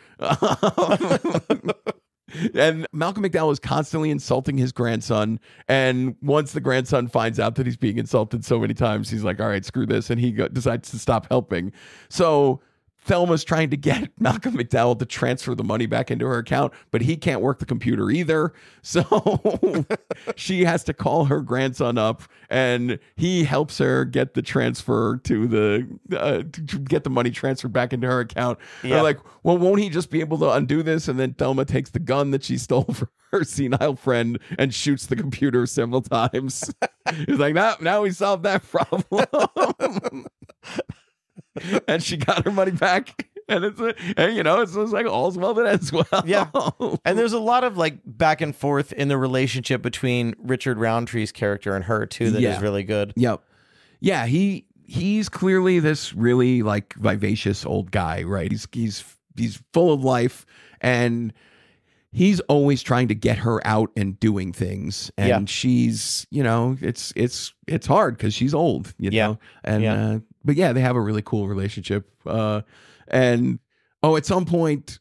A: And Malcolm McDowell is constantly insulting his grandson. And once the grandson finds out that he's being insulted so many times, he's like, all right, screw this. And he decides to stop helping. So Thelma's trying to get Malcolm McDowell to transfer the money back into her account, but he can't work the computer either. So she has to call her grandson up, and he helps her get the transfer to get the money transferred back into her account. Yeah. They're like, well, won't he just be able to undo this? And then Thelma takes the gun that she stole from her senile friend and shoots the computer several times. He's like, now we solved that problem. And she got her money back, and it's like all's well that ends well.
B: Yeah, and there's a lot of like back and forth in the relationship between Richard Roundtree's character and her too that is really good.
A: Yep. Yeah, he's clearly this really like vivacious old guy, right? He's full of life, and he's always trying to get her out and doing things, and she's, you know, it's hard because she's old, you know, and but yeah, they have a really cool relationship. And at some point,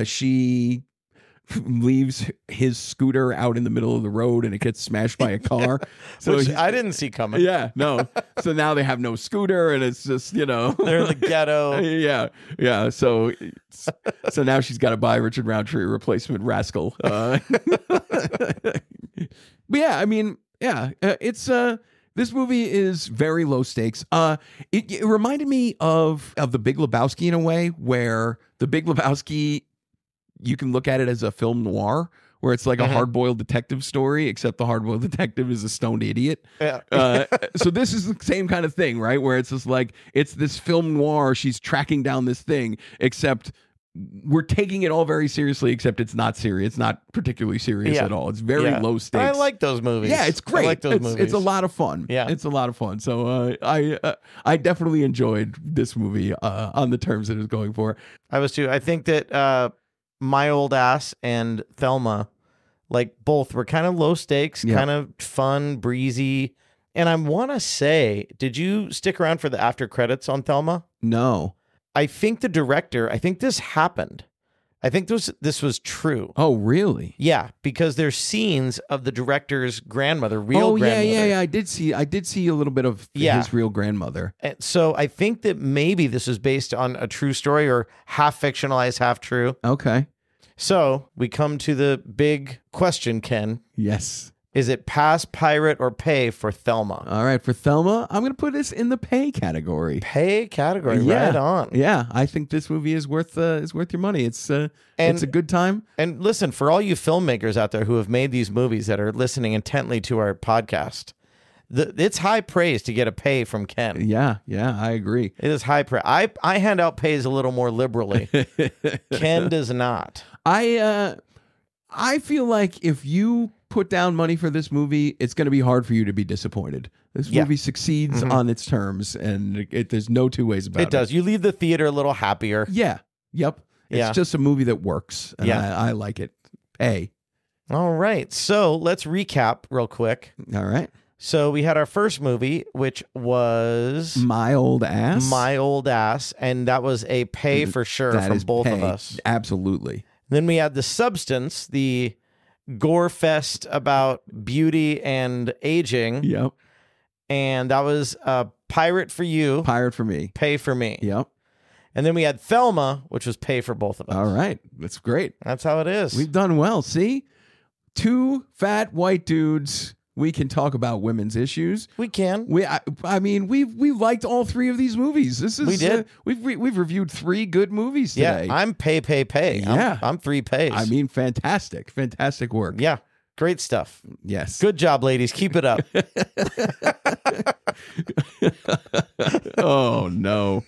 A: she leaves his scooter out in the middle of the road and it gets smashed by a car. So
B: which I didn't see coming.
A: Yeah, no. So now they have no scooter, and it's just, you know,
B: they're in the ghetto.
A: Yeah. So now she's got to buy Richard Roundtree a replacement rascal. But yeah, I mean, it's this movie is very low stakes. It reminded me of The Big Lebowski in a way, where The Big Lebowski, you can look at it as a film noir, where it's like a hard-boiled detective story, except the hard-boiled detective is a stoned idiot. Yeah. So this is the same kind of thing, right? Where it's just like, it's this film noir, she's tracking down this thing, except we're taking it all very seriously, except it's not serious. It's not particularly serious at all. It's very low stakes.
B: I like those movies.
A: Yeah, it's great.
B: I like those movies.
A: It's a lot of fun.
B: Yeah.
A: It's a lot of fun. So I definitely enjoyed this movie on the terms that it was going for.
B: I was too. I think that My Old Ass and Thelma, like both were kind of low stakes, kind of fun, breezy. And I want to say, did you stick around for the after credits on Thelma?
A: No.
B: I think the director, I think this happened. I think this was true.
A: Oh, really?
B: Yeah, because there's scenes of the director's grandmother, grandmother.
A: Yeah. I did see a little bit of his real grandmother.
B: And so I think that maybe this is based on a true story, or half fictionalized, half true.
A: Okay.
B: So we come to the big question, Ken.
A: Yes.
B: Is it pass, pirate, or pay for Thelma?
A: All right, for Thelma, I'm going to put this in the pay category.
B: Pay category,
A: Yeah.
B: right on.
A: Yeah, I think this movie is worth your money. It's a good time.
B: And listen, for all you filmmakers out there who have made these movies that are listening intently to our podcast, it's high praise to get a pay from Ken.
A: Yeah, I agree.
B: It is high praise. I hand out pays a little more liberally. Ken does not.
A: I feel like if you put down money for this movie, it's going to be hard for you to be disappointed. This movie succeeds on its terms, and there's no two ways about it.
B: It does. You leave the theater a little happier.
A: Yeah. Yep. It's just a movie that works, and I like it. Pay.
B: All right. So let's recap real quick.
A: All right.
B: So we had our first movie, which was
A: My Old Ass.
B: My Old Ass, and that was a pay for sure
A: That
B: from
A: is
B: both of
A: pay.
B: us.
A: Absolutely.
B: Then we had The Substance, the gore fest about beauty and aging,
A: Yep.
B: and that was Pirate for you,
A: Pirate for me.
B: pay for me.
A: Yep.
B: And then we had Thelma, which was pay for both of us.
A: All right. That's great.
B: That's how it is.
A: We've done well. See? Two fat white dudes. We can talk about women's issues.
B: We can.
A: I mean, we liked all three of these movies. This is
B: We did.
A: We've reviewed 3 good movies today.
B: Yeah, I'm pay.
A: Yeah.
B: I'm 3 pays.
A: I mean, fantastic work.
B: yeah, great stuff.
A: Yes.
B: Good job, ladies. Keep it up.
A: Oh no.